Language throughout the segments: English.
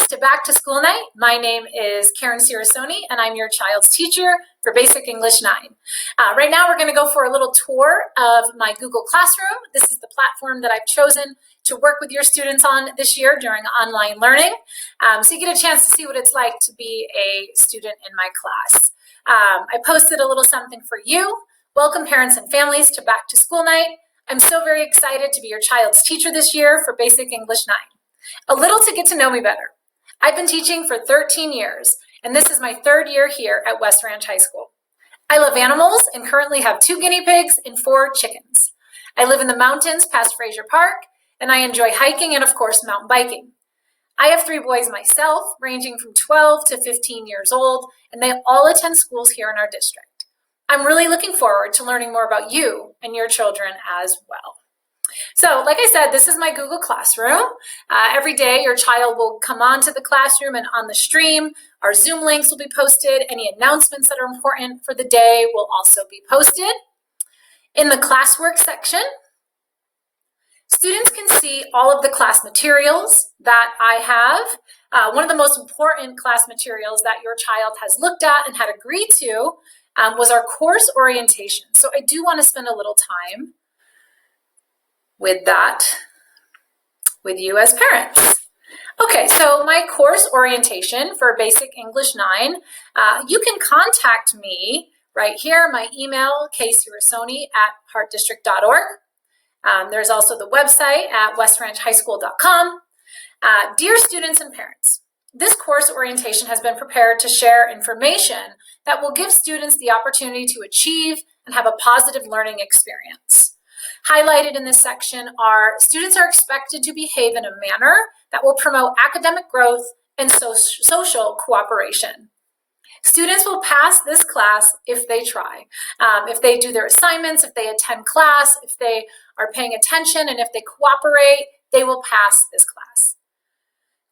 families to Back to School Night. My name is Karen Cirricione, and I'm your child's teacher for Basic English 9. Right now, we're going to go for a little tour of my Google Classroom. This is the platform that I've chosen to work with your students on this year during online learning. So you get a chance to see what it's like to be a student in my class. I posted a little something for you. Welcome, parents and families, to Back to School Night. I'm so very excited to be your child's teacher this year for Basic English 9. A little to get to know me better. I've been teaching for 13 years, and this is my third year here at West Ranch High School. I love animals and currently have 2 guinea pigs and 4 chickens. I live in the mountains past Fraser Park, and I enjoy hiking and, of course, mountain biking. I have 3 boys myself, ranging from 12 to 15 years old, and they all attend schools here in our district. I'm really looking forward to learning more about you and your children as well. So, like I said, this is my Google Classroom. Every day, your child will come onto the classroom, and on the stream, our Zoom links will be posted. Any announcements that are important for the day will also be posted. In the classwork section, students can see all of the class materials that I have. One of the most important class materials that your child has looked at and had agreed to was our course orientation. So I do want to spend a little time with that with you as parents. Okay, so my course orientation for Basic English 9, you can contact me right here, my email, kciricone@heartdistrict.org. There's also the website at westranchhighschool.com. Dear students and parents, this course orientation has been prepared to share information that will give students the opportunity to achieve and have a positive learning experience. Highlighted in this section are students are expected to behave in a manner that will promote academic growth and social cooperation. Students will pass this class if they try. If they do their assignments, if they attend class, if they are paying attention, and if they cooperate, they will pass this class.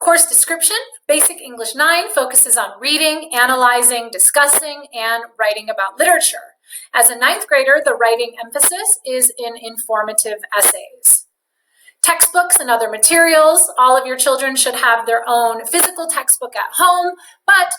Course description, Basic English 9 focuses on reading, analyzing, discussing, and writing about literature. As a 9th grader, the writing emphasis is in informative essays. Textbooks and other materials, all of your children should have their own physical textbook at home, but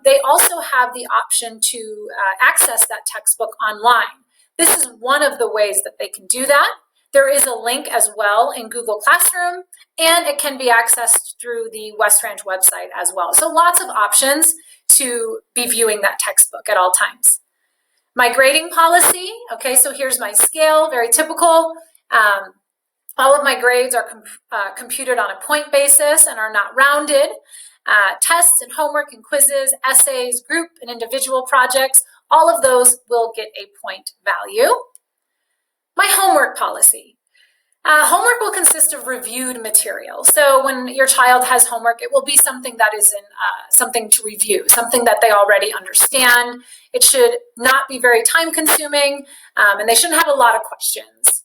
they also have the option to access that textbook online. This is one of the ways that they can do that. There is a link as well in Google Classroom, and it can be accessed through the West Ranch website as well. So lots of options to be viewing that textbook at all times. My grading policy, okay, so here's my scale, very typical. All of my grades are computed on a point basis and are not rounded. Tests and homework and quizzes, essays, group and individual projects, all of those will get a point value. My homework policy. Homework will consist of reviewed material. So when your child has homework, it will be something that is something to review, something that they already understand. It should not be very time consuming, and they shouldn't have a lot of questions.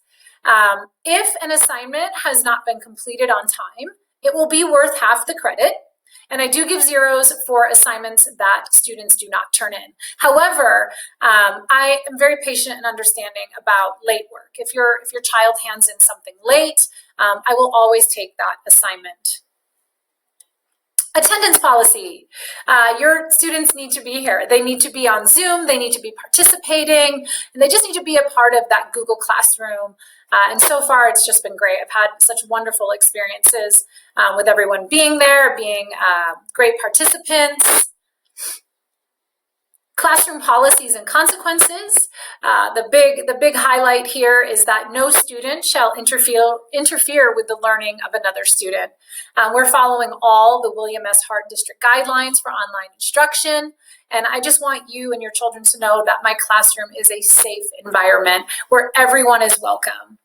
If an assignment has not been completed on time, it will be worth half the credit. And I do give zeros for assignments that students do not turn in. However, I am very patient and understanding about late work. If your child hands in something late, I will always take that assignment. Attendance policy. Your students need to be here. They need to be on Zoom. They need to be participating, and they just need to be a part of that Google Classroom. And so far, it's just been great. I've had such wonderful experiences with everyone being there, being great participants. Classroom policies and consequences. The big highlight here is that no student shall interfere with the learning of another student. We're following all the William S. Hart District guidelines for online instruction. And I just want you and your children to know that my classroom is a safe environment where everyone is welcome.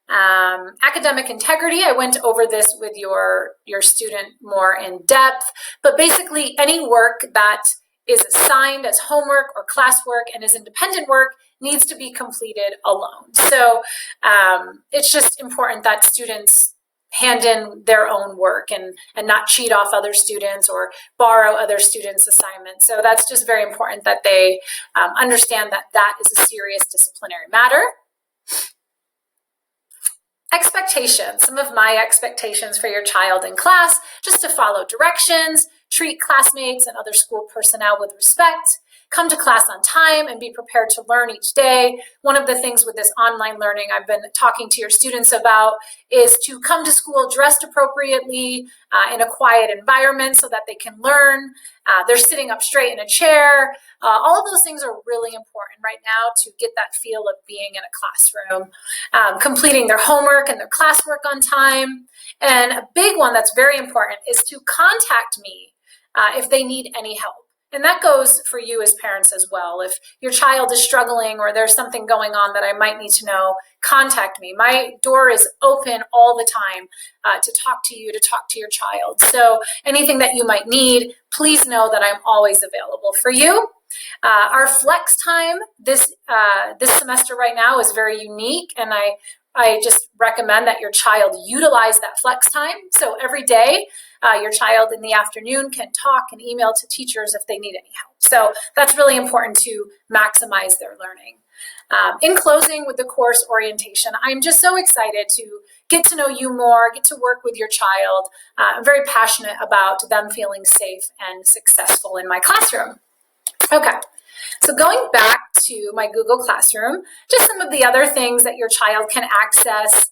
Academic integrity, I went over this with your student more in depth, but basically any work that is assigned as homework or classwork and is independent work needs to be completed alone. So it's just important that students hand in their own work and not cheat off other students or borrow other students' assignments. So that's just very important that they understand that that is a serious disciplinary matter. Expectations, some of my expectations for your child in class: just to follow directions, treat classmates and other school personnel with respect, come to class on time, and be prepared to learn each day. One of the things with this online learning I've been talking to your students about is to come to school dressed appropriately, in a quiet environment so that they can learn. They're sitting up straight in a chair. All of those things are really important right now to get that feel of being in a classroom. Completing their homework and their classwork on time. And a big one that's very important is to contact me if they need any help. And that goes for you as parents as well. If your child is struggling or there's something going on that I might need to know, contact me. My door is open all the time to talk to you, to talk to your child. So anything that you might need, please know that I'm always available for you. Our flex time this semester right now is very unique, and I just recommend that your child utilize that flex time. So every day, your child in the afternoon can talk and email to teachers if they need any help. So that's really important to maximize their learning. In closing with the course orientation, I'm just so excited to get to know you more, get to work with your child. I'm very passionate about them feeling safe and successful in my classroom. Okay. So going back to my Google Classroom, just some of the other things that your child can access: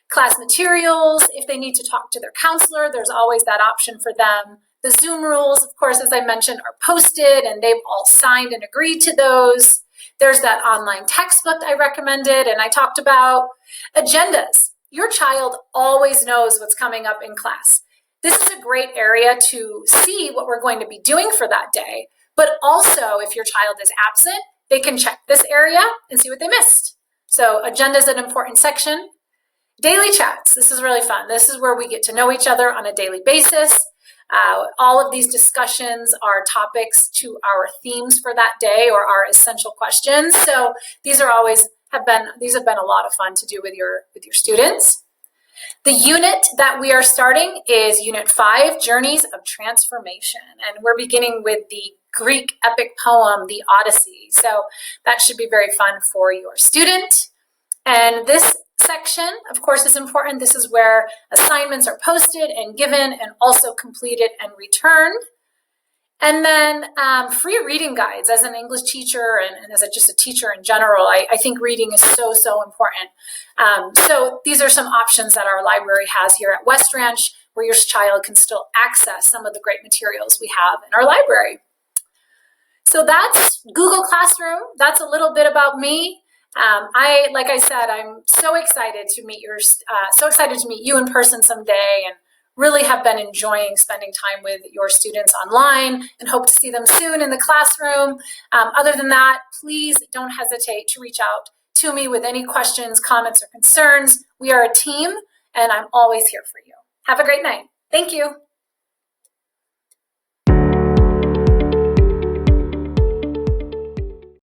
class materials. If they need to talk to their counselor, there's always that option for them. The Zoom rules, of course, as I mentioned, are posted and they've all signed and agreed to those. There's that online textbook I recommended and I talked about. Agendas. Your child always knows what's coming up in class. This is a great area to see what we're going to be doing for that day. But also, if your child is absent, they can check this area and see what they missed. So agenda is an important section. Daily chats. This is really fun. This is where we get to know each other on a daily basis. All of these discussions are topics to our themes for that day or our essential questions. So these have been a lot of fun to do with your students. The unit that we are starting is Unit 5, Journeys of Transformation. And we're beginning with the Greek epic poem, the Odyssey. So that should be very fun for your student. And this section, of course, is important. This is where assignments are posted and given and also completed and returned. And then free reading guides. As an English teacher and as just a teacher in general, I think reading is so, so important. So these are some options that our library has here at West Ranch where your child can still access some of the great materials we have in our library. So that's Google Classroom. That's a little bit about me. Like I said, I'm so excited to meet you in person someday, and really have been enjoying spending time with your students online and hope to see them soon in the classroom. Other than that, please don't hesitate to reach out to me with any questions, comments, or concerns. We are a team, and I'm always here for you. Have a great night. Thank you.